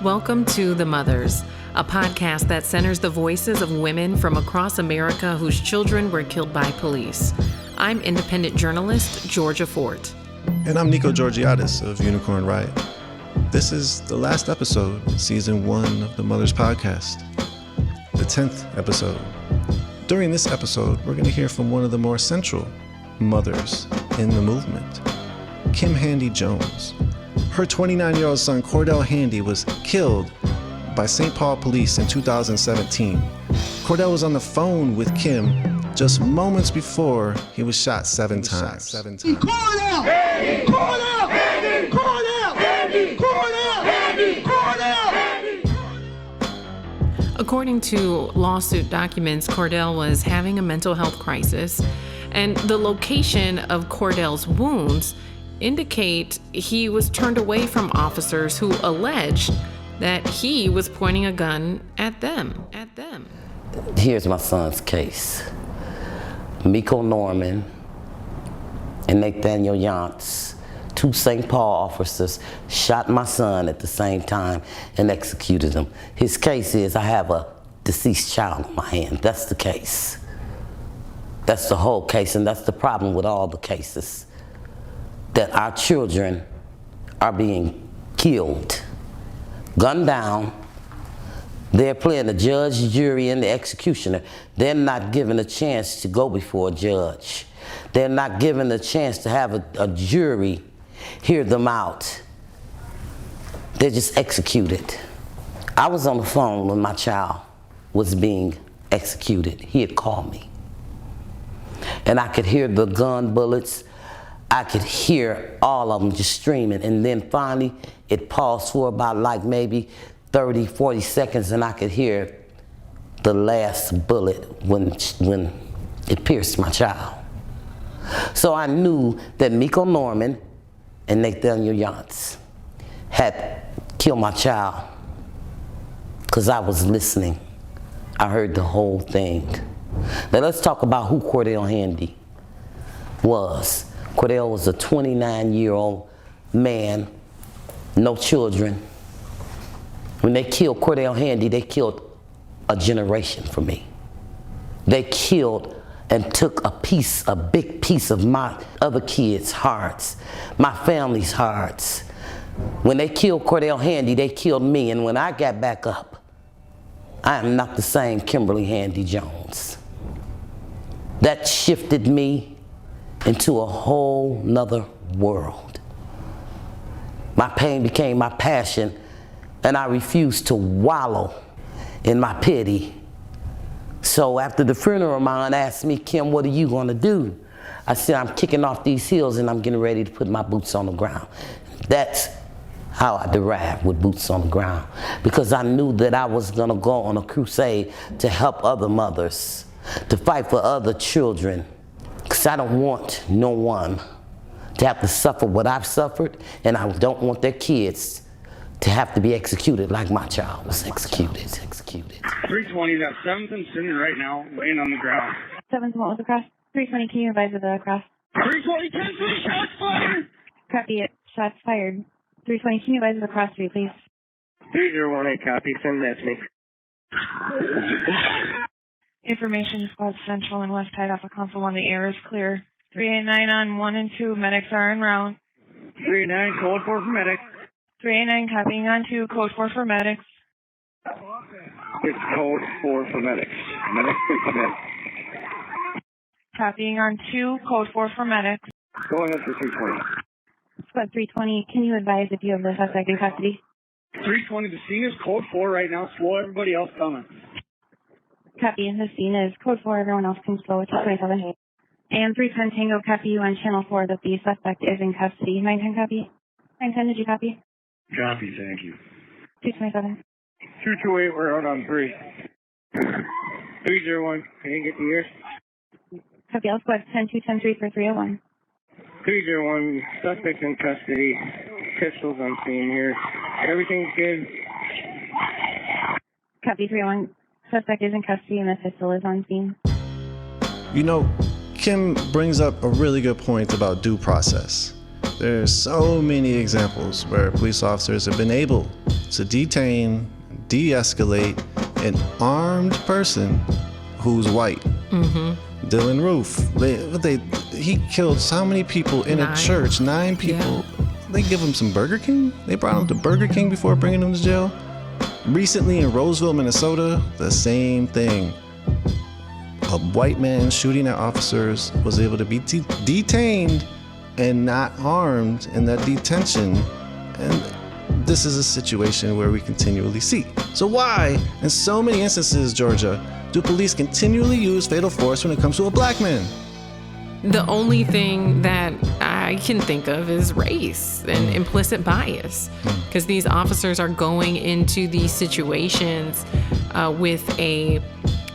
Welcome to The Mothers, a podcast that centers the voices of women from across America whose children were killed by police. I'm independent journalist Georgia Fort. And I'm Nico Georgiadis of Unicorn Riot. This is the last episode, season 1 of The Mothers podcast, the 10th episode. During this episode, we're going to hear from one of the more central mothers in the movement, Kim Handy-Jones. Her 29-year-old son, Cordell Handy, was killed by St. Paul police in 2017. Cordell was on the phone with Kim just moments before he was shot seven times. Cordell! Handy! Cordell! Handy! Cordell! Handy! Cordell! Handy! Cordell! Handy! According to lawsuit documents, Cordell was having a mental health crisis, and the location of Cordell's wounds indicate he was turned away from officers who alleged that he was pointing a gun at them. Here's my son's case. Mikko and Nathaniel Younce, 2 St. Paul officers, shot my son at the same time and executed him. His case is I have a deceased child in my hand. That's the case. That's the whole case, and that's the problem with all the cases. That our children are being killed, gunned down. They're playing the judge, the jury, and the executioner. They're not given a chance to go before a judge. They're not given a chance to have a jury hear them out. They're just executed. I was on the phone when my child was being executed. He had called me. And I could hear the gun bullets. I could hear all of them just streaming, and then finally it paused for about like maybe 30, 40 seconds, and I could hear the last bullet when it pierced my child. So I knew that Mikko and Nathaniel Younce had killed my child because I was listening. I heard the whole thing. Now let's talk about who Cordell Handy was. Cordell was a 29-year-old man, no children. When they killed Cordell Handy, they killed a generation for me. They killed and took a big piece of my other kids' hearts, my family's hearts. When they killed Cordell Handy, they killed me, and when I got back up, I am not the same Kimberly Handy-Jones. That shifted me into a whole nother world. My pain became my passion, and I refused to wallow in my pity. So after the funeral, my aunt asked me, Kim, what are you gonna do? I said, I'm kicking off these heels and I'm getting ready to put my boots on the ground. That's how I derived with boots on the ground, because I knew that I was gonna go on a crusade to help other mothers, to fight for other children. Because I don't want no one to have to suffer what I've suffered, and I don't want their kids to have to be executed like my child was executed. 320, that's 7th and Center right now, laying on the ground. 7th, what was the cross? 320, can you advise of the cross? 320, 10 shots fired! Copy it, shots fired. 320, can you advise of the cross 3, please? 3018, copy, send that to me. Information squad central and west side off of console 1, the air is clear. 389 on 1 and 2, medics are en route. 389, code 4 for medics. 389 copying on 2, code 4 for medics. It's code 4 for medics. Medics, please come in. Copying on 2, code 4 for medics. Go ahead for 320. Squad 320, can you advise if you have the suspect in custody? 320, the scene is code 4 right now. Slow everybody else coming. Copy, the scene is code 4, everyone else can slow it to 27. And 310 Tango, copy you on channel 4 that the suspect is in custody. 910 copy. 910, did you copy? Copy, thank you. 227. 228, we're out on 3. 301, I didn't get the ears. Copy, all squads 10 210 3 for 301. 301, suspect in custody. Pistols on scene here. Everything's good. Copy 301. Suspect is in custody and the pistol is on scene. You know, Kim brings up a really good point about due process. There's so many examples where police officers have been able to detain, de-escalate an armed person who's white. Dylan Roof. He killed how many people in a church? 9 people. Yeah. They give him some Burger King? They brought him to Burger King before bringing him to jail? Recently in Roseville, Minnesota, the same thing. A white man shooting at officers was able to be detained and not harmed in that detention. And this is a situation where we continually see. So why, in so many instances, Georgia, do police continually use fatal force when it comes to a black man? The only thing that I can think of is race and implicit bias, because these officers are going into these situations with a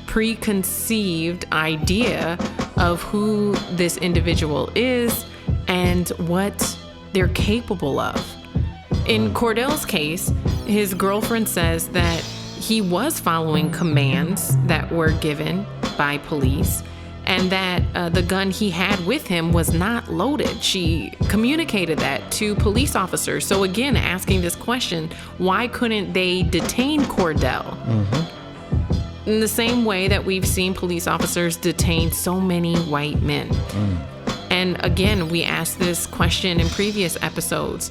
preconceived idea of who this individual is and what they're capable of. In Cordell's case, his girlfriend says that he was following commands that were given by police, and that the gun he had with him was not loaded. She communicated that to police officers. So again, asking this question, why couldn't they detain Cordell? In the same way that we've seen police officers detain so many white men. And again, we asked this question in previous episodes.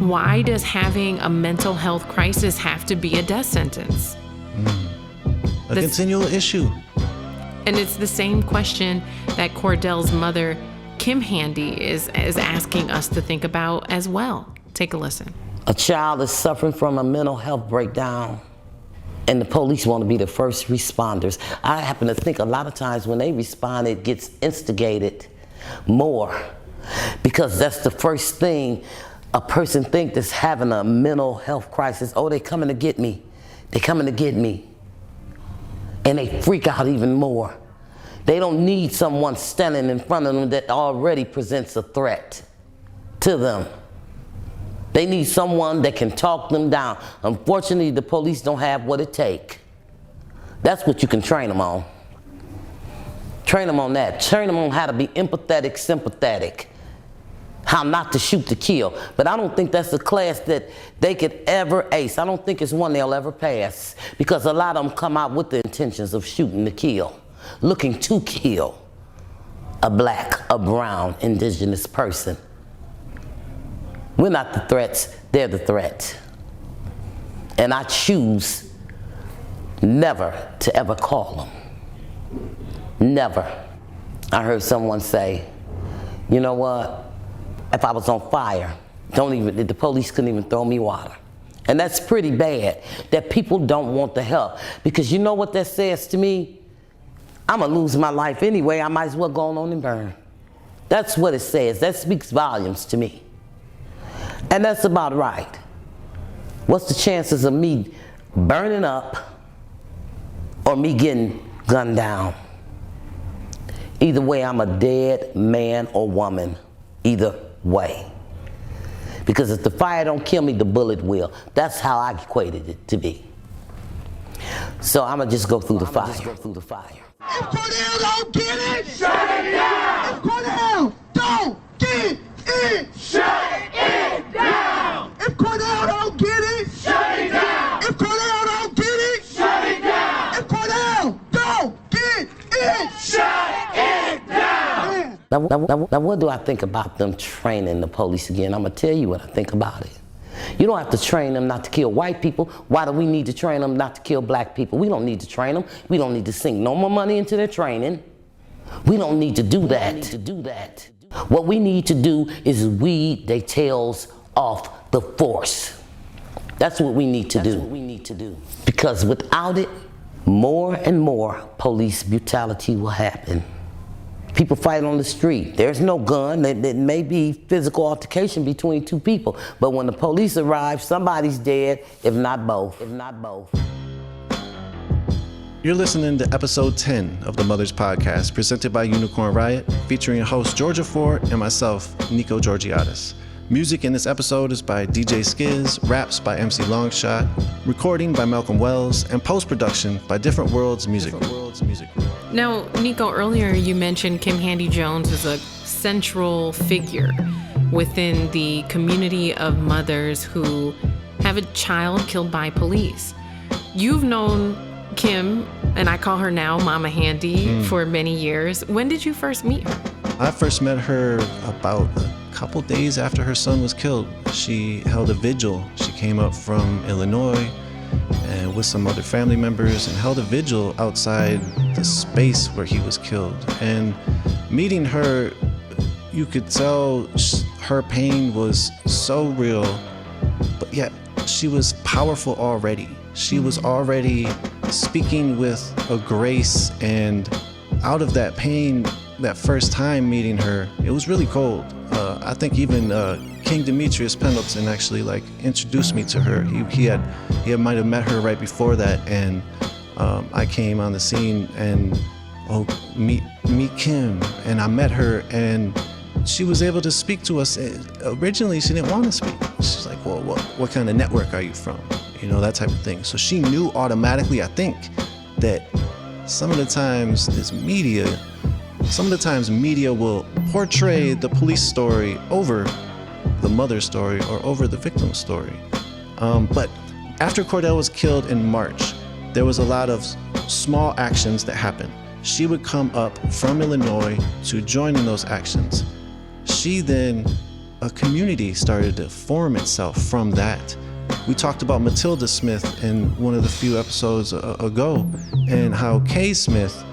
Why does having a mental health crisis have to be a death sentence? A continual issue. And it's the same question that Cordell's mother, Kim Handy, is asking us to think about as well. Take a listen. A child is suffering from a mental health breakdown, and the police want to be the first responders. I happen to think a lot of times when they respond, it gets instigated more, because that's the first thing a person thinks that's having a mental health crisis. Oh, they coming to get me. They coming to get me. And they freak out even more. They don't need someone standing in front of them that already presents a threat to them. They need someone that can talk them down. Unfortunately, the police don't have what it takes. That's what you can train them on. Train them on that. Train them on how to be empathetic, sympathetic. How not to shoot to kill. But I don't think that's a class that they could ever ace. I don't think it's one they'll ever pass, because a lot of them come out with the intentions of shooting to kill, looking to kill a black, a brown, indigenous person. We're not the threats, they're the threat. And I choose never to ever call them. Never. I heard someone say, you know what? If I was on fire, the police couldn't even throw me water. And that's pretty bad, that people don't want the help. Because you know what that says to me? I'm gonna lose my life anyway, I might as well go on and burn. That's what it says. That speaks volumes to me. And that's about right. What's the chances of me burning up or me getting gunned down? Either way, I'm a dead man or woman. Either way. Because if the fire don't kill me, the bullet will. That's how I equated it to be. So I'm gonna just go through the fire. If Cordell don't get it, shut it down. If Cordell don't get it, shut it down. If Cordell don't get it, shut it down. If Cordell don't get it, shut it down. If Cordell don't get it, shut it down. Now, what do I think about them training the police again? I'm gonna tell you what I think about it. You don't have to train them not to kill white people. Why do we need to train them not to kill black people? We don't need to train them. We don't need to sink no more money into their training. We don't need to do that. What we need to do is weed their tails off the force. That's what we need to do. Because without it, more and more police brutality will happen. People fight on the street. There's no gun. There may be physical altercation between two people, but when the police arrive, somebody's dead, if not both. You're listening to episode 10 of the Mothers Podcast, presented by Unicorn Riot, featuring your host Georgia Ford and myself, Nico Georgiadis. Music in this episode is by DJ Skiz, raps by MC Longshot, recording by Malcolm Wells, and post-production by Different Worlds Music Group. Now, Nico, earlier you mentioned Kim Handy-Jones as a central figure within the community of mothers who have have a child killed by police. You've known Kim, and I call her now Mama Handy, for many years. When did you first meet her? I first met her about a couple days after her son was killed. She held a vigil. She came up from Illinois and with some other family members and held a vigil outside the space where he was killed. And meeting her, you could tell her pain was so real, but yet she was powerful already. She was already speaking with a grace, and out of that pain, that first time meeting her, it was really cold. I think even King Demetrius Pendleton actually introduced me to her. He might have met her right before that, and I came on the scene and meet Kim, and I met her, and she was able to speak to us. Originally, she didn't want to speak. She's like, well, what kind of network are you from? That type of thing. So she knew automatically, I think, that some of the times media will portray the police story over the mother's story or over the victim's story. But after Cordell was killed in March, there was a lot of small actions that happened. She would come up from Illinois to join in those actions. A community started to form itself from that. We talked about Matilda Smith in one of the few episodes ago, and how Kay Smith,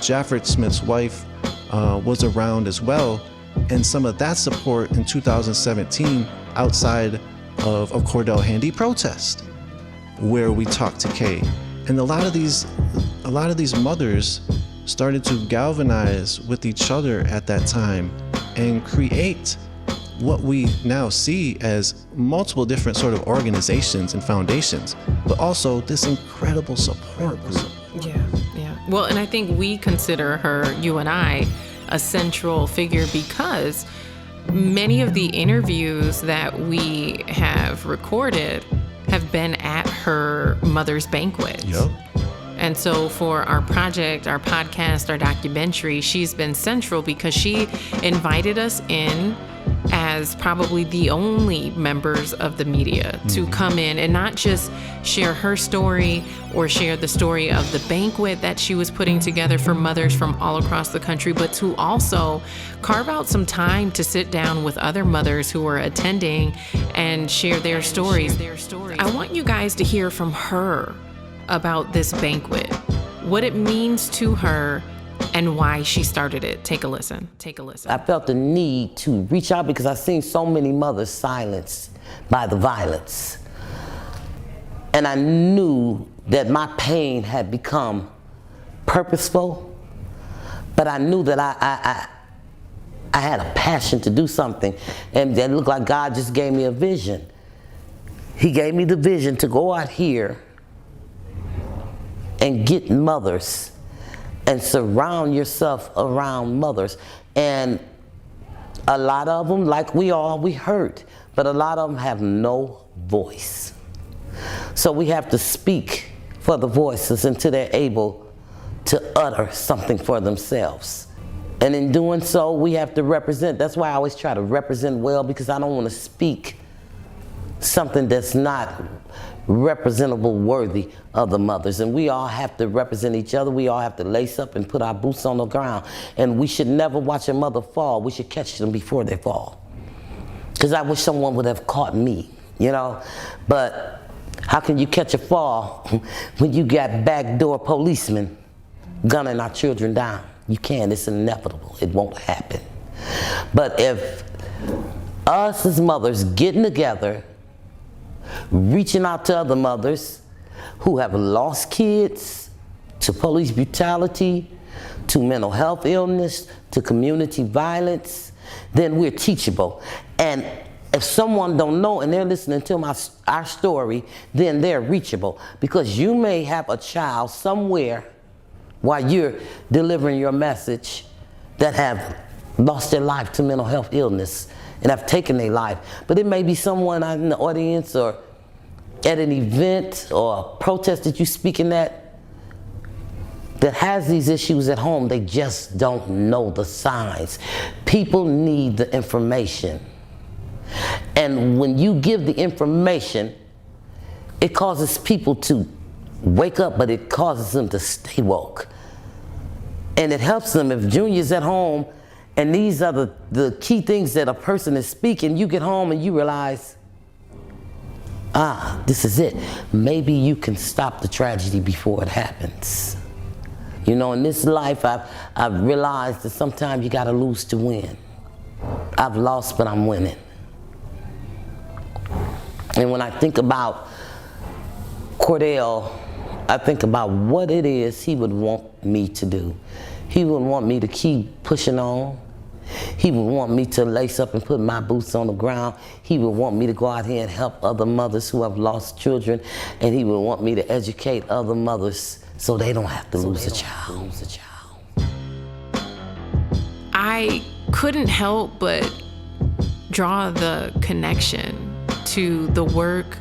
Jafford Smith's wife, was around as well, and some of that support in 2017 outside of a Cordell Handy protest, where we talked to Kay. And a lot of these mothers started to galvanize with each other at that time and create what we now see as multiple different sort of organizations and foundations, but also this incredible support group. Yeah. Well, and I think we consider her, you and I, a central figure because many of the interviews that we have recorded have been at her mother's banquet. Yep. And so for our project, our podcast, our documentary, she's been central because she invited us in as probably the only members of the media to come in and not just share her story or share the story of the banquet that she was putting together for mothers from all across the country, but to also carve out some time to sit down with other mothers who were attending and share their stories. I want you guys to hear from her about this banquet, what it means to her, and why she started it. Take a listen. I felt the need to reach out because I've seen so many mothers silenced by the violence. And I knew that my pain had become purposeful, but I knew that I had a passion to do something, and it looked like God just gave me a vision. He gave me the vision to go out here and get mothers and surround yourself around mothers. And a lot of them, like we hurt, but a lot of them have no voice. So we have to speak for the voices until they're able to utter something for themselves. And in doing so, we have to represent. That's why I always try to represent well, because I don't want to speak something that's not representable worthy of the mothers. And we all have to represent each other. We all have to lace up and put our boots on the ground. And we should never watch a mother fall. We should catch them before they fall. Because I wish someone would have caught me, But how can you catch a fall when you got backdoor policemen gunning our children down? You can't. It's inevitable. It won't happen. But if us as mothers getting together, reaching out to other mothers who have lost kids to police brutality, to mental health illness, to community violence, then we're teachable. And if someone don't know and they're listening to our story, then they're reachable. Because you may have a child somewhere while you're delivering your message that have lost their life to mental health illness and have taken their life. But it may be someone out in the audience or at an event or a protest that you're speaking at that has these issues at home. They just don't know the signs. People need the information. And when you give the information, it causes people to wake up, but it causes them to stay woke. And it helps them if Junior's at home and these are the key things that a person is speaking. You get home and you realize, this is it. Maybe you can stop the tragedy before it happens. You know, in this life, I've realized that sometimes you gotta lose to win. I've lost, but I'm winning. And when I think about Cordell, I think about what it is he would want me to do. He would want me to keep pushing on. He would want me to lace up and put my boots on the ground. He would want me to go out here and help other mothers who have lost children. And he would want me to educate other mothers so they don't have to lose a child. I couldn't help but draw the connection to the work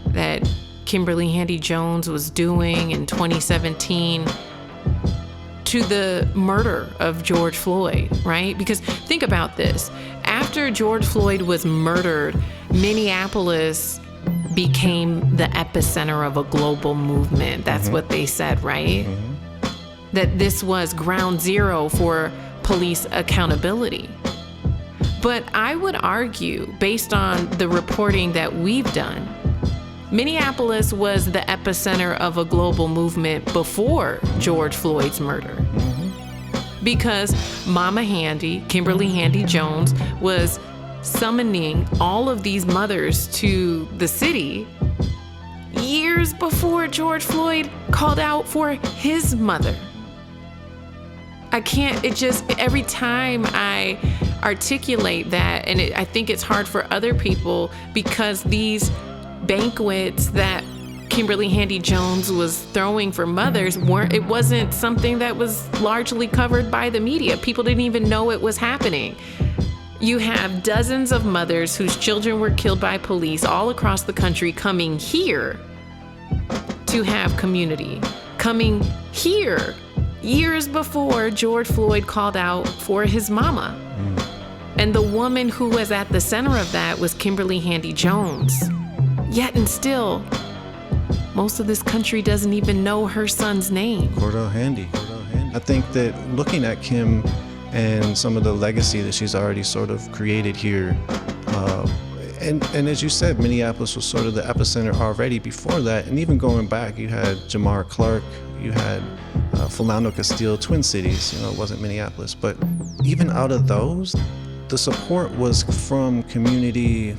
that Kimberly Handy-Jones was doing in 2017 to the murder of George Floyd, right? Because think about this. After George Floyd was murdered, Minneapolis became the epicenter of a global movement. That's what they said, right? That this was ground zero for police accountability. But I would argue, based on the reporting that we've done, Minneapolis was the epicenter of a global movement before George Floyd's murder. Because Mama Handy, Kimberly Handy-Jones, was summoning all of these mothers to the city years before George Floyd called out for his mother. Every time I articulate that, and I think it's hard for other people because these banquets that Kimberly Handy-Jones was throwing for mothers it wasn't something that was largely covered by the media. People didn't even know it was happening. You have dozens of mothers whose children were killed by police all across the country coming here to have community, coming here years before George Floyd called out for his mama. And the woman who was at the center of that was Kimberly Handy-Jones. Yet and still, most of this country doesn't even know her son's name. Cordell Handy. I think that looking at Kim and some of the legacy that she's already sort of created here, and as you said, Minneapolis was sort of the epicenter already before that. And even going back, you had Jamar Clark, you had Philando Castile, Twin Cities, it wasn't Minneapolis. But even out of those, the support was from community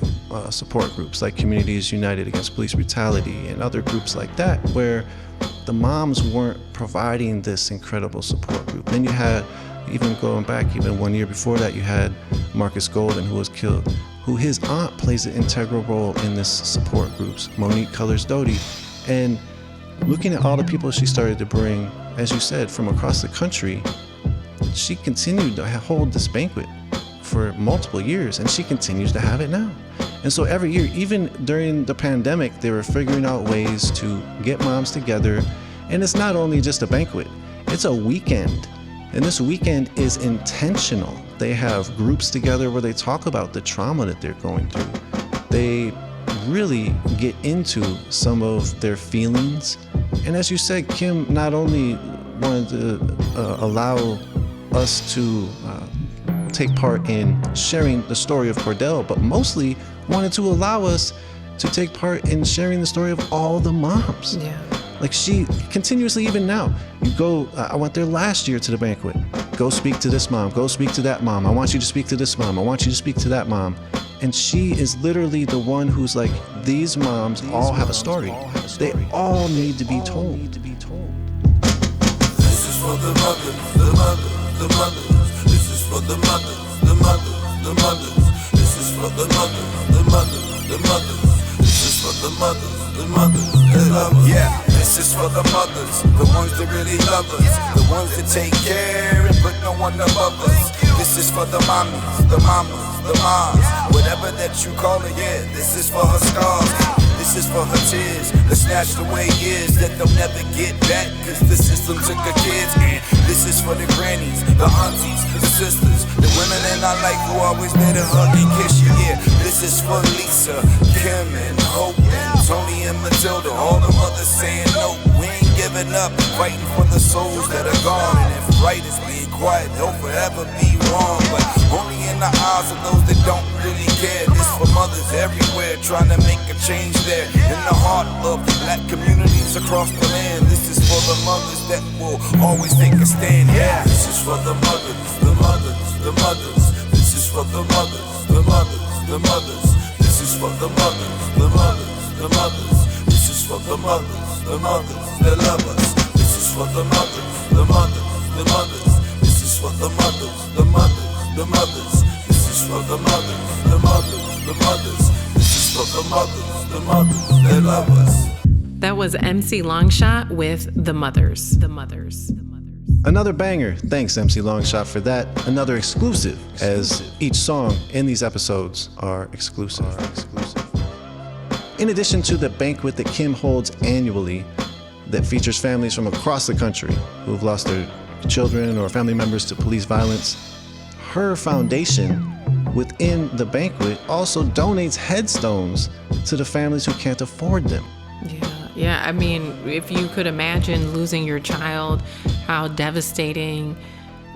support groups like Communities United Against Police Brutality and other groups like that, where the moms weren't providing this incredible support group. Then you had, even going back, even 1 year before that, you had Marcus Golden, who was killed, who his aunt plays an integral role in this support groups, Monique Colors Doty. And looking at all the people she started to bring, as you said, from across the country, she continued to hold this banquet for multiple years, and she continues to have it now. And so every year, even during the pandemic, they were figuring out ways to get moms together. And it's not only just a banquet, it's a weekend. And this weekend is intentional. They have groups together where they talk about the trauma that they're going through. They really get into some of their feelings. And as you said, Kim not only wanted to allow us to take part in sharing the story of Cordell, but mostly wanted to allow us to take part in sharing the story of all the moms. Yeah. Like she continuously, even now, you go, I went there last year to the banquet. Go speak to this mom, go speak to that mom. I want you to speak to this mom. I want you to speak to that mom. And she is literally the one who's like, these moms all have a story. They all need to be told. This is for the mothers, the mothers, the mothers. This is for the mothers, the mothers, the mothers. This is for the mothers, the mothers, the mothers. This is for the mothers, the mothers, the lovers. Yeah, this is for the mothers, the ones that really love us, the ones that take care and put no one above us. This is for the mommies, the mamas, the moms, whatever that you call it. Yeah, this is for her scars. This is for her tears, that snatched away years that they'll never get back, cause the system took her kids. And this is for the grannies, the aunties, the sisters, the women in our life who always let her hug and kiss you. Yeah, this is for Lisa, Kim, and Hope, and Tony and Matilda, all the mothers saying no, we ain't giving up, fighting for the souls that are gone. And if right is being quiet, they'll forever be wrong, but only in the eyes of those that don't really care. This for mothers everywhere, trying to make a change there. In the heart of black communities across the land, this is for the mothers that will always take a stand. Yeah, this is for the mothers, the mothers, the mothers. This is for the mothers, the mothers, the mothers. This is for the mothers, the mothers, the mothers. This is for the mothers, the mothers that love us. This is for the mothers, the mothers, the mothers. This is for the mothers, the mothers, the mothers. This is for the mothers, the mothers, the mothers. This is for the mothers, the mothers that love us. That was MC Longshot with The Mothers. The Mothers. Another banger. Thanks, MC Longshot, for that. Another exclusive, as each song in these episodes are exclusive. In addition to the banquet that Kim holds annually that features families from across the country who've lost their children or family members to police violence, her foundation within the banquet also donates headstones to the families who can't afford them. Yeah, I mean, if you could imagine losing your child, how devastating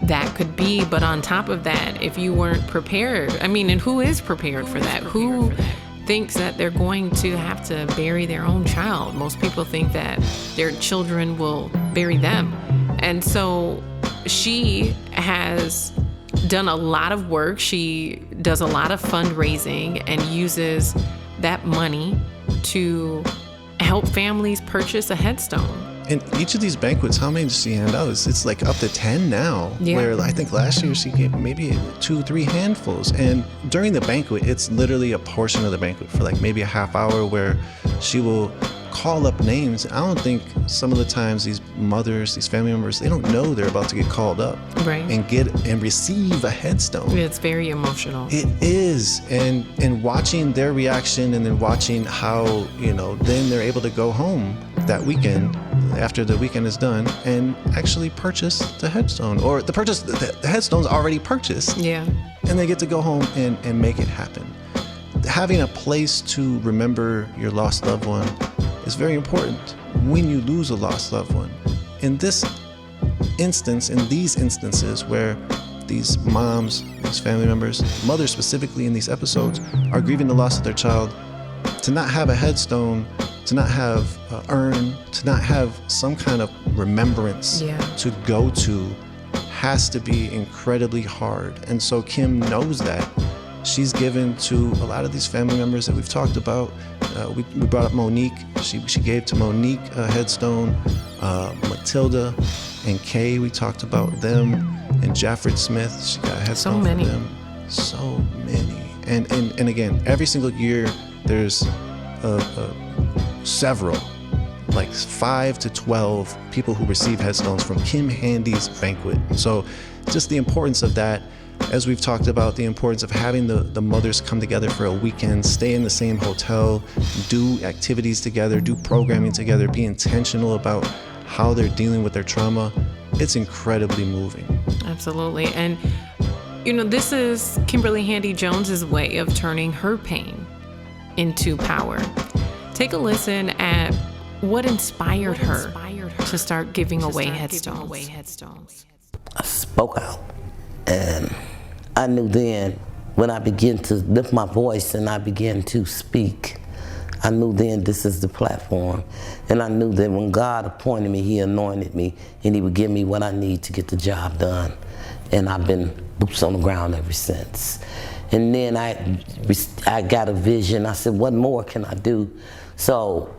that could be. But on top of that, if you weren't prepared, I mean, and who is prepared for that? Who thinks that they're going to have to bury their own child? Most people think that their children will bury them. And so she has done a lot of work. She does a lot of fundraising and uses that money to help families purchase a headstone. And each of these banquets, how many does she hand out? It's like up to 10 now, where I think last year she gave maybe 2-3 handfuls. And during the banquet, it's literally a portion of the banquet for like maybe a half hour where she will call up names. I don't think some of the times these mothers, these family members, they don't know they're about to get called up and receive a headstone. It's very emotional. It is. And watching their reaction and then watching how, then they're able to go home that weekend after the weekend is done and actually purchase the headstone, or the headstone's already purchased. Yeah. And they get to go home and make it happen. Having a place to remember your lost loved one is very important when you lose a lost loved one. In these instances where these moms, these family members, mothers specifically in these episodes, are grieving the loss of their child, to not have a headstone, to not have an urn, to not have some kind of remembrance to go to has to be incredibly hard. And so Kim knows that. She's given to a lot of these family members that we've talked about. We brought up Monique. She gave to Monique a headstone. Matilda and Kay, we talked about them. And Jaffred Smith, she got a headstone for them. So many. And again, every single year there's several, like 5 to 12 people who receive headstones from Kim Handy's banquet. So just the importance of that. As we've talked about, the importance of having the mothers come together for a weekend, stay in the same hotel, do activities together, do programming together, be intentional about how they're dealing with their trauma. It's incredibly moving. Absolutely. And, this is Kimberly Handy-Jones's way of turning her pain into power. Take a listen at what inspired her to start giving away headstones. I spoke out. And I knew then, when I began to lift my voice and I began to speak, I knew then this is the platform. And I knew that when God appointed me, He anointed me, and He would give me what I need to get the job done. And I've been boots on the ground ever since. And then I got a vision. I said, what more can I do? So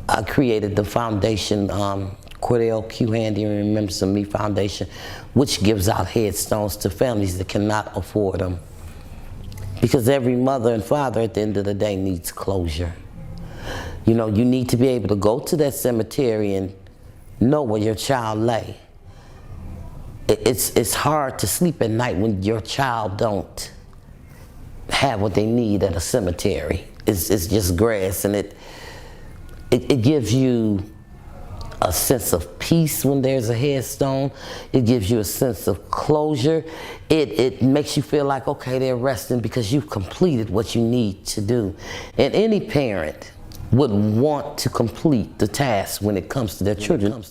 I created the foundation, Cordell Handy and Remembrance of Me Foundation, which gives out headstones to families that cannot afford them. Because every mother and father at the end of the day needs closure. You need to be able to go to that cemetery and know where your child lay. It's hard to sleep at night when your child don't have what they need at a cemetery. It's just grass, and it gives you a sense of peace when there's a headstone. It gives you a sense of closure. It makes you feel like, okay, they're resting because you've completed what you need to do. And any parent would want to complete the task when it comes to their children.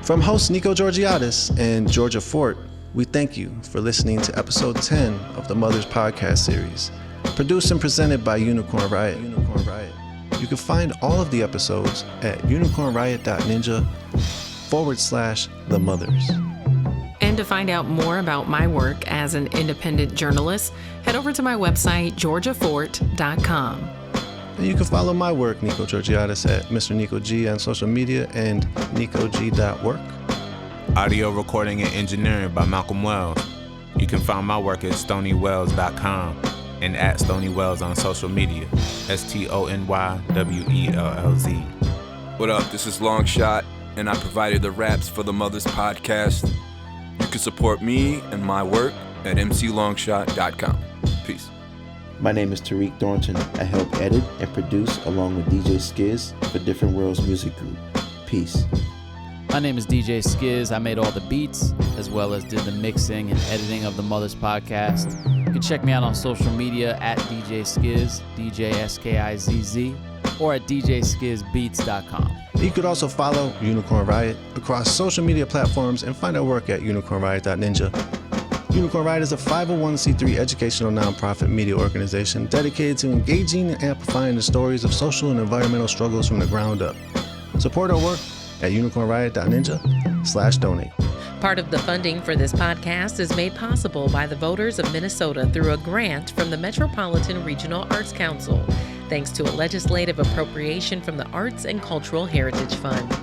From host Nico Georgiadis and Georgia Fort, we thank you for listening to episode 10 of the Mothers Podcast series, produced and presented by Unicorn Riot. You can find all of the episodes at unicornriot.ninja/The Mothers. And to find out more about my work as an independent journalist, head over to my website, georgiafort.com. And you can follow my work, Nico Georgiadis, at Mr. Nico G on social media and nicog.work. Audio recording and engineering by Malcolm Wells. You can find my work at stonywells.com and at stonywells on social media, STONYWELLZ. What up, this is Longshot, and I provided the raps for the Mothers Podcast. You can support me and my work at mclongshot.com. Peace. My name is Tariq Thornton. I help edit and produce along with DJ Skiz for Different Worlds Music Group. Peace. My name is DJ Skiz. I made all the beats as well as did the mixing and editing of the Mothers Podcast. You can check me out on social media at DJ Skiz, DJ SKIZZ, or at djskizbeats.com. You could also follow Unicorn Riot across social media platforms and find our work at unicornriot.ninja. Unicorn Riot is a 501c3 educational nonprofit media organization dedicated to engaging and amplifying the stories of social and environmental struggles from the ground up. Support our work at unicornriot.ninja/donate. Part of the funding for this podcast is made possible by the voters of Minnesota through a grant from the Metropolitan Regional Arts Council, thanks to a legislative appropriation from the Arts and Cultural Heritage Fund.